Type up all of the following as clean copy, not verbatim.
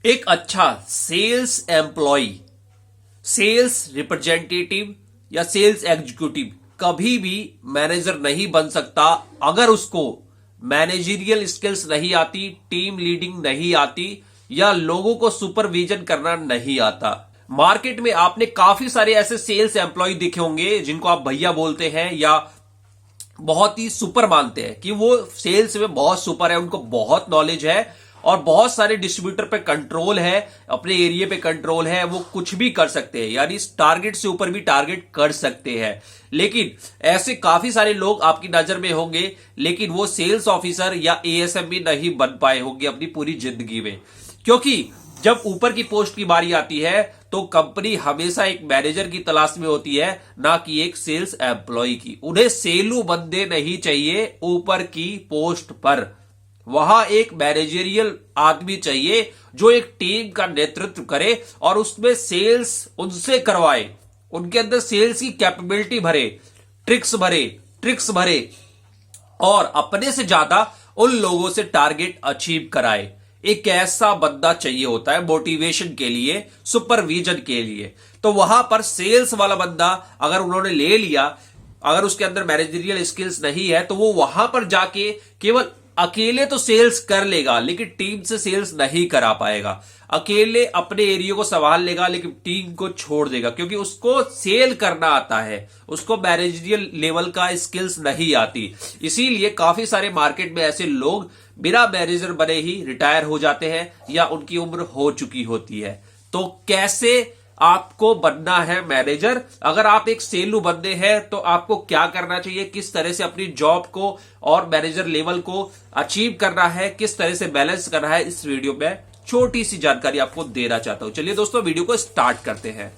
एक अच्छा sales employ, sales representative या सेल्स एग्जीक्यूटिव कभी भी मैनेजर नहीं बन सकता अगर उसको मैनेजरियल स्किल्स नहीं आती, टीम लीडिंग नहीं आती या लोगों को सुपरविजन करना नहीं आता। मार्केट में आपने काफी सारे ऐसे सेल्स एम्प्लॉय देखे होंगे जिनको आप भैया बोलते हैं या बहुत ही सुपर मानते हैं कि वो सेल्स में बहुत सुपर है, उनको बहुत नॉलेज है और बहुत सारे डिस्ट्रीब्यूटर पे कंट्रोल है, अपने एरिया पे कंट्रोल है, वो कुछ भी कर सकते हैं, यानी टारगेट से ऊपर भी टारगेट कर सकते हैं। लेकिन ऐसे काफी सारे लोग आपकी नजर में होंगे, लेकिन वो सेल्स ऑफिसर या एएसएम भी नहीं बन पाए होंगे अपनी पूरी जिंदगी में। क्योंकि जब ऊपर की पोस्ट की बारी आती है तो कंपनी हमेशा एक मैनेजर की तलाश में होती है, ना कि एक सेल्स एम्प्लॉय की। उन्हें सेलू बंदे नहीं चाहिए ऊपर की पोस्ट पर, वहां एक मैनेजरियल आदमी चाहिए जो एक टीम का नेतृत्व करे और उसमें सेल्स उनसे करवाए, उनके अंदर सेल्स की कैपेबिलिटी भरे, ट्रिक्स भरे और अपने से ज्यादा उन लोगों से टारगेट अचीव कराए। एक ऐसा बंदा चाहिए होता है मोटिवेशन के लिए, सुपरविजन के लिए। तो वहां पर सेल्स वाला बंदा अगर उन्होंने ले लिया, अगर उसके अंदर मैनेजरियल स्किल्स नहीं है तो वो वहां पर जाके केवल अकेले तो सेल्स कर लेगा लेकिन टीम से सेल्स नहीं करा पाएगा। अकेले अपने एरिया को संभाल लेगा लेकिन टीम को छोड़ देगा, क्योंकि उसको सेल करना आता है, उसको मैनेजरियल लेवल का स्किल्स नहीं आती। इसीलिए काफी सारे मार्केट में ऐसे लोग बिना मैनेजर बने ही रिटायर हो जाते हैं या उनकी उम्र हो चुकी होती है। तो कैसे आपको बनना है मैनेजर? अगर आप एक सेलू बंदे हैं तो आपको क्या करना चाहिए, किस तरह से अपनी जॉब को और मैनेजर लेवल को अचीव करना है, किस तरह से बैलेंस करना है, इस वीडियो में छोटी सी जानकारी आपको देना चाहता हूं। चलिए दोस्तों, वीडियो को स्टार्ट करते हैं।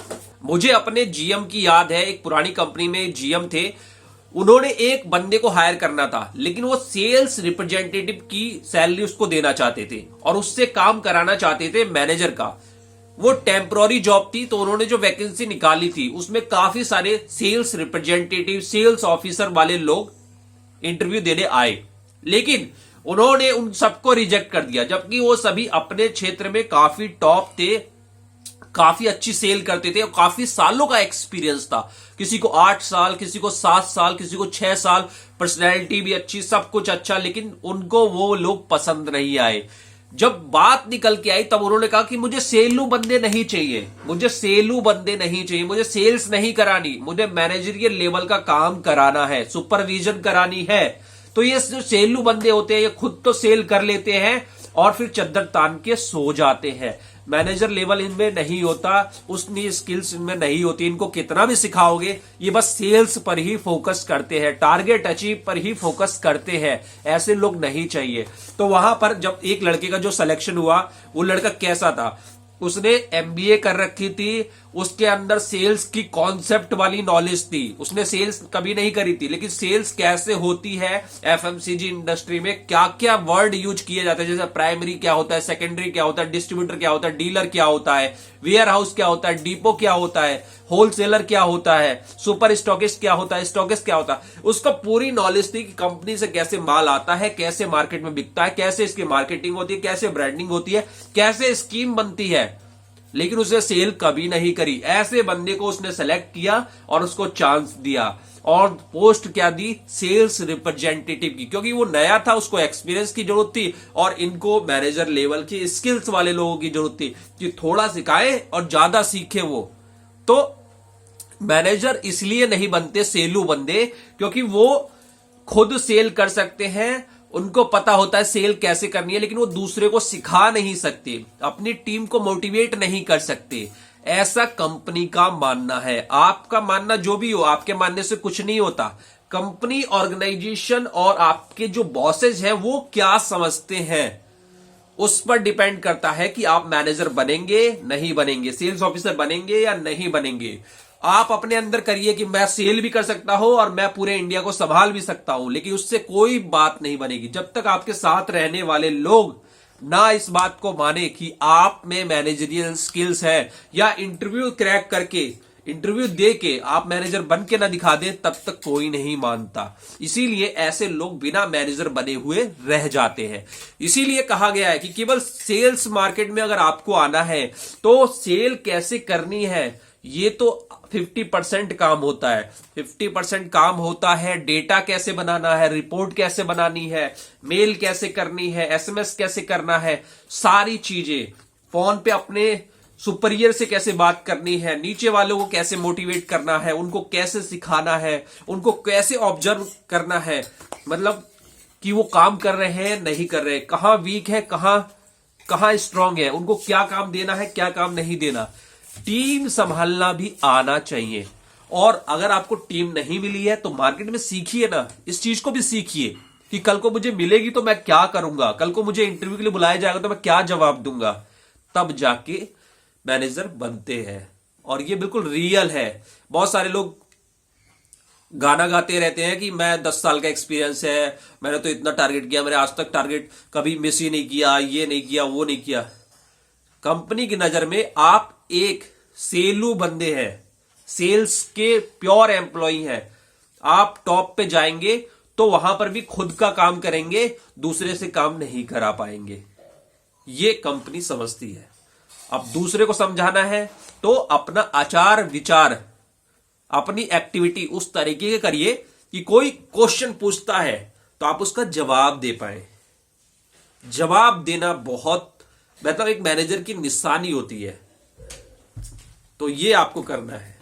मुझे अपने जीएम की याद है, एक पुरानी कंपनी में जीएम थे, उन्होंने एक बंदे को हायर करना था लेकिन वो सेल्स रिप्रेजेंटेटिव की सैलरी उसको देना चाहते थे और उससे काम कराना चाहते थे मैनेजर का। वो टेम्पररी जॉब थी, तो उन्होंने जो वैकेंसी निकाली थी उसमें काफी सारे सेल्स रिप्रेजेंटेटिव, सेल्स ऑफिसर वाले लोग इंटरव्यू देने आए, लेकिन उन्होंने उन सबको रिजेक्ट कर दिया, जबकि वो सभी अपने क्षेत्र में काफी टॉप थे, काफी अच्छी सेल करते थे और काफी सालों का एक्सपीरियंस था। किसी को 8 साल, किसी को 7 साल, किसी को 6 साल, पर्सनैलिटी भी अच्छी, सब कुछ अच्छा, लेकिन उनको वो लोग पसंद नहीं आए। जब बात निकल के आई तब उन्होंने कहा कि मुझे सेलू बंदे नहीं चाहिए, मुझे सेलू बंदे नहीं चाहिए, मुझे सेल्स नहीं करानी, मुझे मैनेजरियल लेवल का काम कराना है, सुपरविजन करानी है। तो ये जो सेलू बंदे होते हैं ये खुद तो सेल कर लेते हैं और फिर चद्दर तान के सो जाते हैं। मैनेजर लेवल इनमें नहीं होता, उतनी स्किल्स इनमें नहीं होती, इनको कितना भी सिखाओगे ये बस सेल्स पर ही फोकस करते हैं, टारगेट अचीव पर ही फोकस करते हैं। ऐसे लोग नहीं चाहिए। तो वहां पर जब एक लड़के का जो सिलेक्शन हुआ, वो लड़का कैसा था, उसने एमबीए कर रखी थी, उसके अंदर सेल्स की कॉन्सेप्ट वाली नॉलेज थी, उसने सेल्स कभी नहीं करी थी, लेकिन सेल्स कैसे होती है एफएमसीजी इंडस्ट्री में, क्या क्या वर्ड यूज किए जाते हैं, जैसे प्राइमरी क्या होता है, सेकेंडरी क्या होता है, डिस्ट्रीब्यूटर क्या होता है, डीलर क्या होता है, वेयर हाउस क्या होता है, डिपो क्या होता है, होलसेलर क्या होता है, सुपर स्टॉकिस्ट क्या होता है, स्टॉकिस्ट क्या होता है, उसका पूरी नॉलेज थी कि कंपनी से कैसे माल आता है, कैसे मार्केट में बिकता है, कैसे इसकी मार्केटिंग होती है, कैसे ब्रांडिंग होती है, कैसे स्कीम बनती है। लेकिन उसने सेल कभी नहीं करी। ऐसे बंदे को उसने सेलेक्ट किया और उसको चांस दिया और पोस्ट क्या दी, सेल्स रिप्रेजेंटेटिव की, क्योंकि वो नया था, उसको एक्सपीरियंस की जरूरत थी और इनको मैनेजर लेवल की स्किल्स वाले लोगों की जरूरत थी कि थोड़ा सिखाए और ज्यादा सीखे वो। तो मैनेजर इसलिए नहीं बनते सेलू बंदे क्योंकि वो खुद सेल कर सकते हैं, उनको पता होता है सेल कैसे करनी है, लेकिन वो दूसरे को सिखा नहीं सकते, अपनी टीम को मोटिवेट नहीं कर सकते। ऐसा कंपनी का मानना है। आपका मानना जो भी हो, आपके मानने से कुछ नहीं होता। कंपनी, ऑर्गेनाइजेशन और आपके जो बॉसेज हैं वो क्या समझते हैं, उस पर डिपेंड करता है कि आप मैनेजर बनेंगे नहीं बनेंगे, सेल्स ऑफिसर बनेंगे या नहीं बनेंगे। आप अपने अंदर करिए कि मैं सेल भी कर सकता हूं और मैं पूरे इंडिया को संभाल भी सकता हूं, लेकिन उससे कोई बात नहीं बनेगी जब तक आपके साथ रहने वाले लोग ना इस बात को माने कि आप में मैनेजरियल स्किल्स है, या इंटरव्यू क्रैक करके इंटरव्यू दे के आप मैनेजर बन के ना दिखा दें तब तक कोई नहीं मानता। इसीलिए ऐसे लोग बिना मैनेजर बने हुए रह जाते हैं। इसीलिए कहा गया है कि केवल सेल्स मार्केट में अगर आपको आना है तो सेल कैसे करनी है ये तो 50% काम होता है। 50% काम होता है डेटा कैसे बनाना है, रिपोर्ट कैसे बनानी है, मेल कैसे करनी है, एसएमएस कैसे करना है, सारी चीजें फोन पे अपने सुपीरियर से कैसे बात करनी है, नीचे वालों को कैसे मोटिवेट करना है, उनको कैसे सिखाना है, उनको कैसे ऑब्जर्व करना है, मतलब कि वो काम कर रहे हैं नहीं कर रहे, कहां वीक है, कहां स्ट्रांग है, उनको क्या काम देना है क्या काम नहीं देना। टीम संभालना भी आना चाहिए। और अगर आपको टीम नहीं मिली है तो मार्केट में सीखिए ना, इस चीज को भी सीखिए कि कल को मुझे मिलेगी तो मैं क्या करूंगा, कल को मुझे इंटरव्यू के लिए बुलाया जाएगा तो मैं क्या जवाब दूंगा, तब जाके मैनेजर बनते हैं। और ये बिल्कुल रियल है। बहुत सारे लोग गाना गाते रहते हैं कि मैं 10 साल का एक्सपीरियंस है, मैंने तो इतना टारगेट किया, मैंने आज तक टारगेट कभी मिस ही नहीं किया, ये नहीं किया वो नहीं किया। कंपनी की नजर में आप एक सेलू बंदे हैं, सेल्स के प्योर एम्प्लॉय हैं। आप टॉप पे जाएंगे तो वहां पर भी खुद का काम करेंगे, दूसरे से काम नहीं करा पाएंगे। ये कंपनी समझती है। अब दूसरे को समझाना है तो अपना आचार विचार, अपनी एक्टिविटी उस तरीके के करिए कि कोई क्वेश्चन पूछता है तो आप उसका जवाब दे पाए। जवाब देना बहुत मतलब एक मैनेजर की निशानी होती है। तो ये आपको करना है।